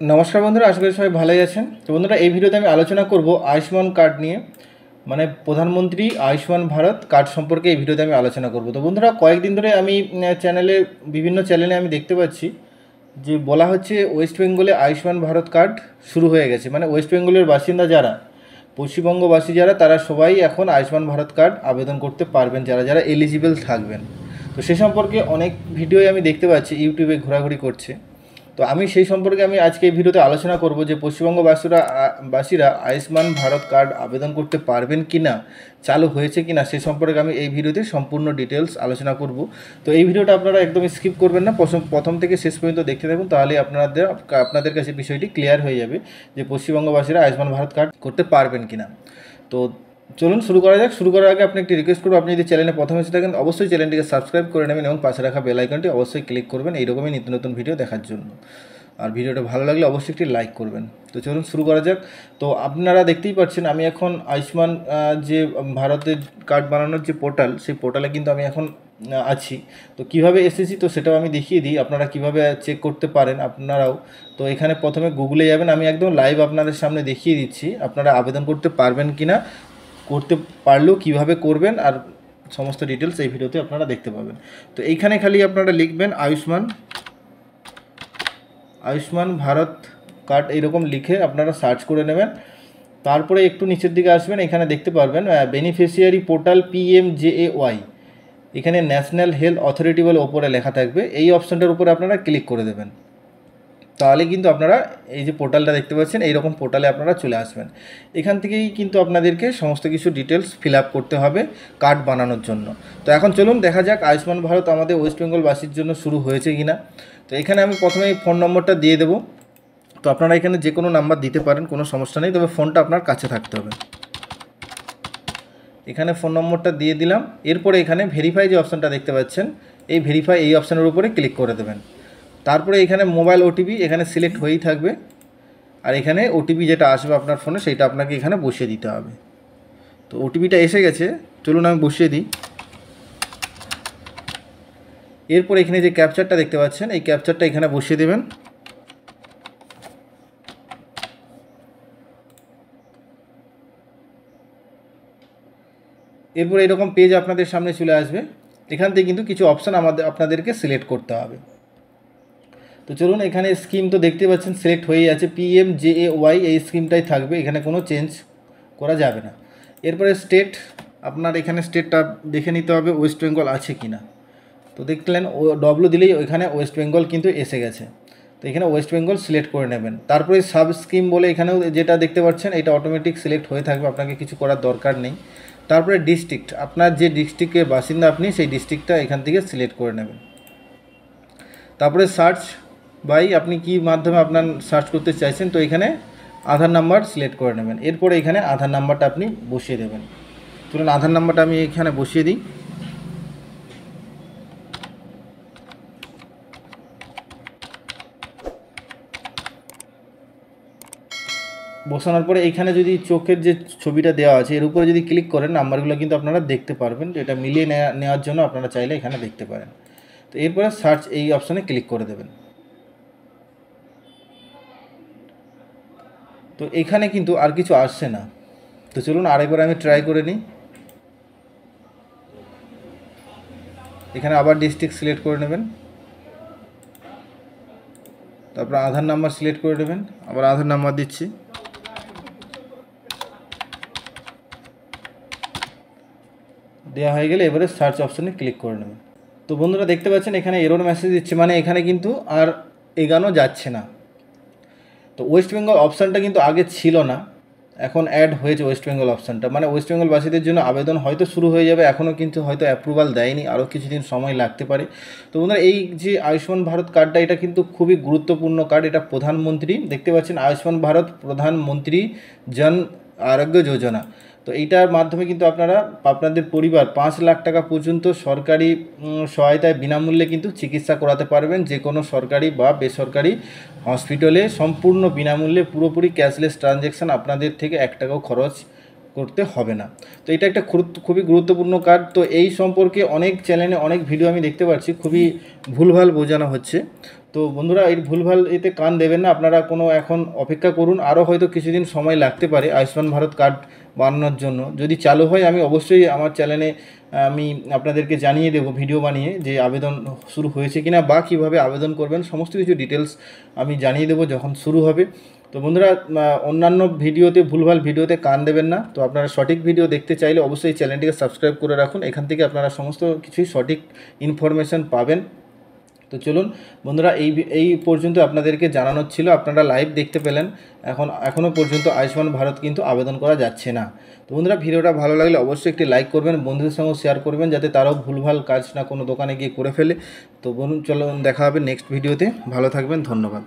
নমস্কার বন্ধুরা, আশা করি সবাই ভালোই আছেন। তো বন্ধুরা, এই ভিডিওতে আমি আলোচনা করব আয়ুষ্মান কার্ড নিয়ে, মানে প্রধানমন্ত্রী আয়ুষ্মান ভারত কার্ড সম্পর্কে এই ভিডিওতে আমি আলোচনা করব। তো বন্ধুরা, কয়েকদিন ধরে আমি বিভিন্ন চ্যানেলে আমি দেখতে পাচ্ছি যে বলা হচ্ছে ওয়েস্ট বেঙ্গলে আয়ুষ্মান ভারত কার্ড শুরু হয়ে গেছে। মানে ওয়েস্ট বেঙ্গলের বাসিন্দা যারা, পশ্চিমবঙ্গবাসী যারা, তারা সবাই এখন আয়ুষ্মান ভারত কার্ড আবেদন করতে পারবেন, যারা যারা এলিজিবল থাকবেন। তো সে সম্পর্কে অনেক ভিডিওই আমি দেখতে পাচ্ছি ইউটিউবে ঘোরাঘুরি করছে। তো আমি সেই সম্পর্কে আজকে এই ভিডিওতে আলোচনা করব যে পশ্চিমবঙ্গবাসীরা আয়ুষ্মান ভারত কার্ড আবেদন করতে পারবেন কি না, চালু হয়েছে কি না, সে সম্পর্কে আমি এই ভিডিওতে সম্পূর্ণ ডিটেলস আলোচনা করব। তো এই ভিডিওটা আপনারা একদম স্কিপ করবেন না, প্রথম থেকে শেষ পর্যন্ত দেখতে থাকুন, তাহলে আপনাদের কাছে বিষয়টি ক্লিয়ার হয়ে যাবে যে পশ্চিমবঙ্গবাসীরা আয়ুষ্মান ভারত কার্ড করতে পারবেন কি না। তো চলুন শুরু করা যাক। শুরু করার আগে আপনি একটি রিকোয়েস্ট করবো, আপনি যদি চ্যানেলে প্রথম এসে থাকেন অবশ্যই চ্যানেলটিকে সাবস্ক্রাইব করে নেবেন এবং পাশে রাখা বেল আইকনটি অবশ্যই ক্লিক করবেন এইরকমই নিত্য নতুন ভিডিও দেখার জন্য। আর ভিডিওটা ভালো লাগলে অবশ্যই একটি লাইক করবেন। তো চলুন শুরু করা যাক। তো আপনারা দেখতেই পাচ্ছেন আমি এখন আয়ুষ্মান যে ভারতের কার্ড বানানোর যে পোর্টাল, সেই পোর্টালে কিন্তু আমি এখন আছি। তো কিভাবে এসেছি তো সেটাও আমি দেখিয়ে দিই, আপনারা কিভাবে চেক করতে পারেন আপনারাও। তো এখানে প্রথমে গুগলে যাবেন, আমি একদম লাইভ আপনাদের সামনে দেখিয়ে দিচ্ছি আপনারা আবেদন করতে পারবেন কি না, করতে পারলেও কিভাবে করবেন, আর সমস্ত ডিটেলস এই ভিডিওতে আপনারা দেখতে পাবেন। তো এইখানে খালি আপনারা লিখবেন আয়ুষ্মান ভারত কার্ড, এইরকম লিখে আপনারা সার্চ করে নেবেন। তারপরে একটু নিচের দিকে আসবেন, এখানে দেখতে পারবেন বেনিফিশিয়ারি পোর্টাল PMJAY, এখানে ন্যাশনাল হেলথ অথরিটি বলে ওপরে লেখা থাকবে, এই অপশানটার উপরে আপনারা ক্লিক করে দেবেন। তাহলে কিন্তু আপনারা এই যে পোর্টালটা দেখতে পাচ্ছেন, এইরকম পোর্টালে আপনারা চলে আসবেন। এখান থেকেই কিন্তু আপনাদেরকে সমস্ত কিছু ডিটেলস ফিল আপ করতে হবে কার্ড বানানোর জন্য। তো এখন চলুন দেখা যাক আয়ুষ্মান ভারত আমাদের ওয়েস্ট বেঙ্গলবাসীর জন্য শুরু হয়েছে কি না। তো এখানে আমি প্রথমেই ফোন নম্বরটা দিয়ে দেবো। তো আপনারা এখানে যে কোনো নাম্বার দিতে পারেন, কোনো সমস্যা নেই, তবে ফোনটা আপনার কাছে থাকতে হবে। এখানে ফোন নম্বরটা দিয়ে দিলাম। এরপরে এখানে ভেরিফাই যে অপশানটা দেখতে পাচ্ছেন, এই ভেরিফাই এই অপশানের উপরে ক্লিক করে দেবেন। তারপরে এখানে মোবাইল ওটিপি এখানে সিলেক্ট হয়েই থাকবে, আর এখানে ওটিপি যেটা আসবে আপনার ফোনে সেইটা আপনাকে এখানে বসিয়ে দিতে হবে। তো ওটিপিটা এসে গেছে, চলুন আমি বসিয়ে দিই। এরপর এখানে যে ক্যাপচারটা দেখতে পাচ্ছেন, এই ক্যাপচারটা এখানে বসিয়ে দেবেন। এরপর এরকম পেজ আপনাদের সামনে চলে আসবে। এখান থেকে কিন্তু কিছু অপশান আপনাদেরকে সিলেক্ট করতে হবে। তো চলুন, এখানে স্কিম তো দেখতে পাচ্ছেন সিলেক্ট হয়েই আছে, PMJAY এই স্কিমটাই থাকবে, এখানে কোনো চেঞ্জ করা যাবে না। এরপরে স্টেট, আপনার এখানে স্টেটটা দেখে নিতে হবে ওয়েস্ট বেঙ্গল আছে কি না। তো দেখলেন ডব্লু দিলেই ওইখানে ওয়েস্ট বেঙ্গল কিন্তু এসে গেছে। তো এখানে ওয়েস্ট বেঙ্গল সিলেক্ট করে নেবেন। তারপরে সাব স্কিম বলে এখানেও যেটা দেখতে পাচ্ছেন, এটা অটোমেটিক সিলেক্ট হয়ে থাকবে, আপনাকে কিছু করার দরকার নেই। তারপরে ডিস্ট্রিক্ট, আপনার যে ডিস্ট্রিক্টের বাসিন্দা আপনি সেই ডিস্ট্রিক্টটা এখান থেকে সিলেক্ট করে নেবেন। তারপরে সার্চ বাই, আপনি কি মাধ্যমে আপনার সার্চ করতে চাইছেন, তো এখানে আধার নাম্বার সিলেক্ট করে নেবেন। এরপরে এখানে আধার নাম্বারটা আপনি বসিয়ে দেবেন। চলুন আধার নাম্বারটা আমি এখানে বসিয়ে দিই। বসানোর পরে এইখানে যদি চোখের যে ছবিটা দেওয়া আছে এর উপরে যদি ক্লিক করেন, নাম্বারগুলো কিন্তু আপনারা দেখতে পারবেন। এটা মিলিয়ে নেওয়ার জন্য আপনারা চাইলে এখানে দেখতে পারেন। তো এরপরে সার্চ এই অপশানে ক্লিক করে দেবেন। তো এখানে কিন্তু আর কিছু আসছে না। তো চলুন আরেকবার আমি ট্রাই করে নিই। এখানে আবার ডিস্ট্রিক্ট সিলেক্ট করে নেবেন, তারপর আধার নাম্বার সিলেক্ট করে নেবেন, আবার আধার নাম্বার দিচ্ছি। দেওয়া হয়ে গেলে এবারে সার্চ অপশানে ক্লিক করে নেবেন। তো বন্ধুরা দেখতে পাচ্ছেন এখানে এরর মেসেজ দিচ্ছে, মানে এখানে কিন্তু আর এগানো যাচ্ছে না। তো ওয়েস্ট বেঙ্গল অপশানটা কিন্তু আগে ছিল না, এখন অ্যাড হয়েছে ওয়েস্ট বেঙ্গল অপশানটা। মানে ওয়েস্ট বেঙ্গলবাসীদের জন্য আবেদন হয়তো শুরু হয়ে যাবে, এখনও কিন্তু হয়তো অ্যাপ্রুভাল দেয়নি, আরও কিছুদিন সময় লাগতে পারে। তো বন্ধুরা, এই যে আয়ুষ্মান ভারত কার্ডটা, এটা কিন্তু খুবই গুরুত্বপূর্ণ কার্ড। এটা প্রধানমন্ত্রী, দেখতে পাচ্ছেন আয়ুষ্মান ভারত প্রধানমন্ত্রী জন আরোগ্য যোজনা। তো এইটার মাধ্যমে কিন্তু আপনারা আপনাদের পরিবার 5 লাখ টাকা পর্যন্ত সরকারি সহায়তায় বিনামূল্যে কিন্তু চিকিৎসা করাতে পারবেন। যে কোনো সরকারি বা বেসরকারি হসপিটালে সম্পূর্ণ বিনামূল্যে, পুরোপুরি ক্যাশলেস ট্রানজ্যাকশান, আপনাদের থেকে 1 টাকাও খরচ করতে হবে না। তো এটা একটা খুবই গুরুত্বপূর্ণ কার্ড। তো এই সম্পর্কে অনেক চ্যানেলে অনেক ভিডিও আমি দেখতে পাচ্ছি, খুবই ভুলভাল বোঝানো হচ্ছে। তো বন্ধুরা এই ভুলভাল এতে কান দেবেন না, আপনারা এখন অপেক্ষা করুন, আরও হয়তো কিছুদিন সময় লাগতে পারে আয়ুষ্মান ভারত কার্ড বানানোর জন্য। যদি চালু হয় আমি অবশ্যই আমার চ্যানেলে আমি আপনাদেরকে জানিয়ে দেবো ভিডিও বানিয়ে যে আবেদন শুরু হয়েছে কিনা বা কীভাবে আবেদন করবেন, সমস্ত কিছু ডিটেলস আমি জানিয়ে দেবো যখন শুরু হবে। তো বন্ধুরা অন্যান্য ভিডিওতে ভুলভাল ভিডিওতে কান দেবেন না। তো আপনারা সঠিক ভিডিও দেখতে চাইলে অবশ্যই চ্যানেলটিকে সাবস্ক্রাইব করে রাখুন, এখান থেকে আপনারা সমস্ত কিছুই সঠিক ইনফরমেশান পাবেন। তো চলুন বন্ধুরা, এই পর্যন্ত আপনাদেরকে জানানোর ছিল। আপনারা লাইভ দেখতে পেলেন। এখনও পর্যন্ত আয়ুষ্মান ভারত কিন্তু আবেদন করা যাচ্ছে না। তো বন্ধুরা ভিডিওটা ভালো লাগলে অবশ্যই একটি লাইক করবেন, বন্ধুদের সঙ্গে শেয়ার করবেন যাতে তারাও ভুলভাল কাজ না কোনো দোকানে গিয়ে করে ফেলে। তো বলুন চলুন দেখা হবে নেক্সট ভিডিওতে। ভালো থাকবেন, ধন্যবাদ।